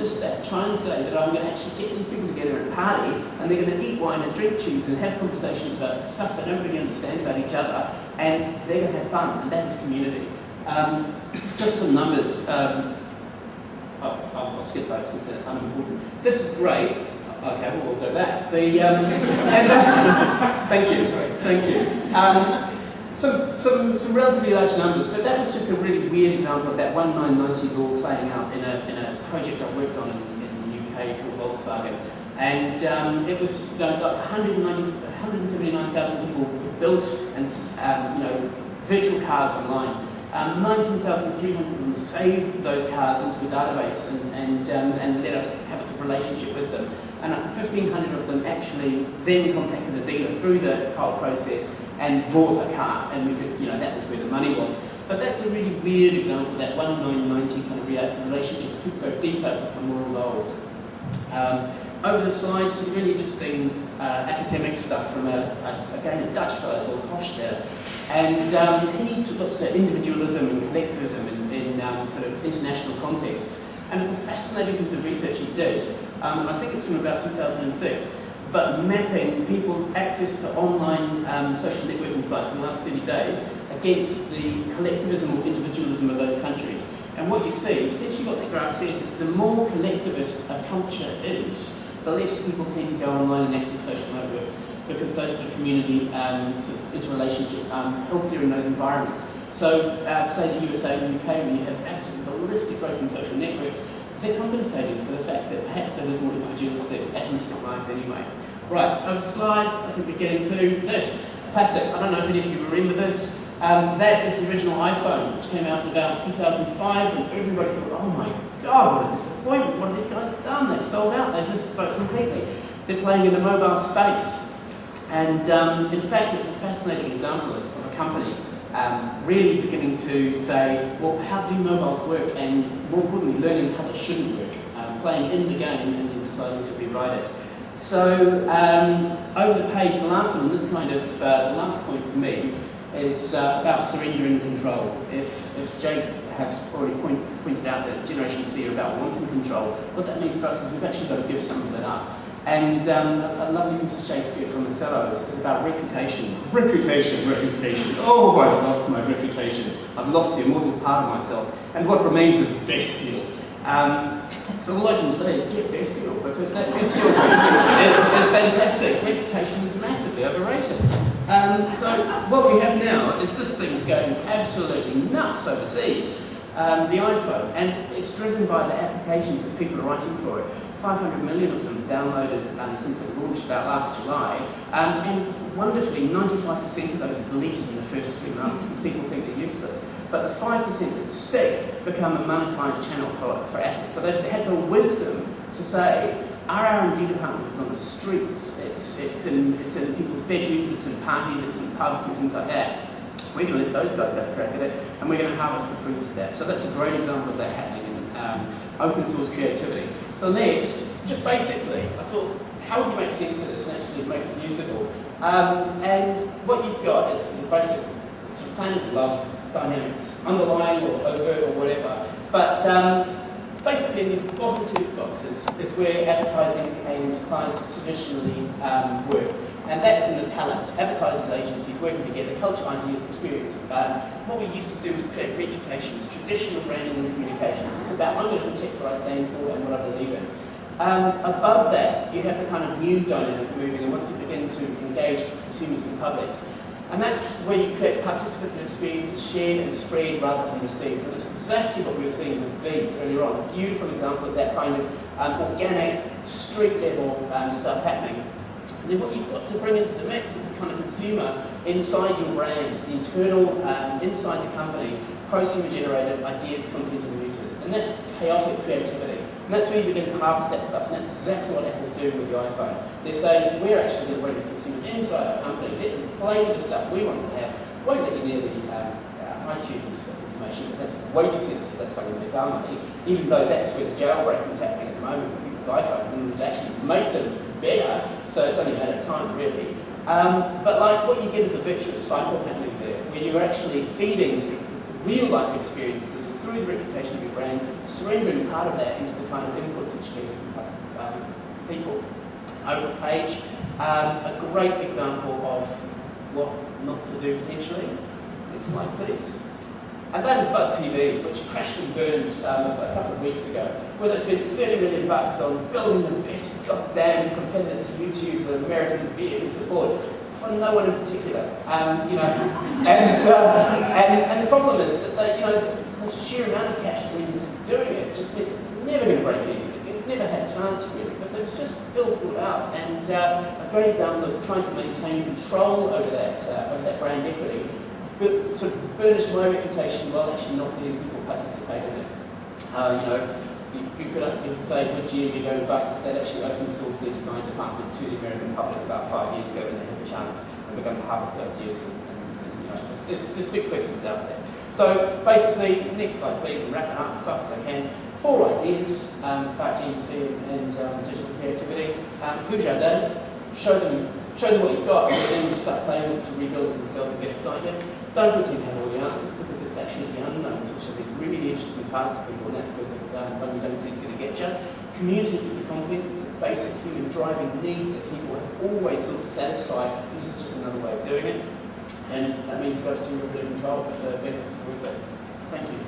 resist that. Try and say that I'm going to actually get these people together at a party and they're going to eat wine and drink cheese and have conversations about stuff they don't really understand about each other, and they're going to have fun, and that is community. Just some numbers. I'll skip those because they're unimportant. This is great. Okay, well, we'll go back. Thank you. Thank you. Some relatively large numbers, but that was just a really weird example of that 1990 law playing out in a project I worked on in the UK for Volkswagen. And it was like 179,000 people built and virtual cars online. 19,300 of them saved those cars into a database and let us have a relationship with them. And 1,500 of them actually then contacted a dealer through the whole process and bought a car, and we could, that was where the money was. But that's a really weird example of that 1990 kind of relationships. People go deeper, become more involved. Over the slides, some really interesting academic stuff from a Dutch fellow called Hofstede. And he looks at individualism and collectivism in sort of international contexts. And it's a fascinating piece of research he did. And I think it's from about 2006, but mapping people's access to online social networking sites in the last 30 days against the collectivism or individualism of those countries. And what you see, essentially what that graph says is the more collectivist a culture is, the less people tend to go online and access social networks, because those sort of community sort of interrelationships are healthier in those environments. So, say the USA and the UK, where you have absolutely ballistic growth in social networks, they're compensating for the fact that perhaps they live more individualistic, atomistic lives anyway. Right, over the slide, I think we're getting to this. Plastic. I don't know if any of you remember this. That is the original iPhone, which came out in about 2005, and everybody thought, oh my God, what a disappointment. What have these guys done? They've sold out. They've missed the boat completely. They're playing in the mobile space. And in fact, it's a fascinating example of a company really beginning to say, well, how do mobiles work? And more importantly, learning how they shouldn't work. Playing in the game and then deciding to rewrite it. So over the page, the last one, this kind of, the last point for me is about surrendering control. If Jake has already pointed out that Generation C are about wanting control, what that means for us is we've actually got to give some of it up. And a lovely piece of Shakespeare from Othello is about reputation. Reputation. Oh, I've lost my reputation. I've lost the immortal part of myself. And what remains is bestial. So all I can say is get bestial, because that bestial is fantastic. Reputation is massively overrated. So what we have now is this thing's going absolutely nuts overseas, the iPhone, and it's driven by the applications that people are writing for it. 500 million of them downloaded since it launched about last July, and wonderfully 95% of those are deleted in the first 2 months because people think they're useless. But the 5% that stick become a monetized channel for Apple. So they had the wisdom to say, our R&D department is on the streets, it's in people's bedrooms, it's in parties, it's in pubs and things like that. We're going to let those guys have a crack at it, and we're going to harvest the fruits of that. So that's a great example of that happening in open source creativity. So next, just basically, I thought, how would you make sense of this and actually make it usable? And what you've got is the basic sort of planners love dynamics, underlying or overt or whatever. But basically, these bottom 2 boxes is where advertising and clients have traditionally worked. And that is in the talent. Advertisers, agencies working together, culture, ideas, experience. What we used to do was create reputations, traditional branding and communications. It's about, I'm going to protect what I stand for and what I believe in. Above that, you have the kind of new dynamic moving, and once you begin to engage consumers and publics. And that's where you create participatory experiences shared and spread rather than received. And that's exactly what we were seeing with V earlier on. A beautiful example of that kind of organic, street-level stuff happening. And then what you've got to bring into the mix is the kind of consumer inside your brand, the internal, inside the company, prosumer-generated ideas, content, and uses. And that's chaotic creativity. And that's where you begin to harvest that stuff, and that's exactly what Apple's doing with the iPhone. They're saying, we're actually going to bring the consumer inside our company, let them play with the stuff we want them to have. Won't let you near the iTunes information, because that's way too sensitive, that's something they make money, even though that's where the jailbreaking is happening at the moment with people's iPhones, and we've actually made them better, so it's only a matter of time, really. But like, what you get is a virtuous cycle happening there, where you're actually feeding real-life experiences through the reputation of your brand, surrendering part of that into the kind of inputs and over page. A great example of what not to do potentially. Next slide, please. And that is Bud TV, which crashed and burned a couple of weeks ago, where they spent $30 million on building the best goddamn competitor to YouTube that American media can support, for no one in particular. You know, and the problem is that the sheer amount of cash that went into doing it just meant it's never going to break even. It never had a chance really, but it was just ill thought out. And a great example of trying to maintain control over that brand equity. But sort of burnished my reputation while actually not letting people participate in it. You could say, would GM go bust if they'd actually open source their design department to the American public about 5 years ago when they had the chance and begun to harvest ideas there's big questions out there. So basically, next slide please, and wrapping up as fast as I can. 4 ideas about GNC and digital creativity. Fujardin, show them what you've got, and then you start playing with it to rebuild it themselves and get excited. Don't pretend to have all the answers, because it's actually the unknowns which are the really interesting parts of people, and that's when we don't see it's going to get you. Community is the content, it's the basic human driving need that people have always sought to satisfy. This is just another way of doing it, and that means you've got to assume you're in control, but the benefits are worth it. Thank you.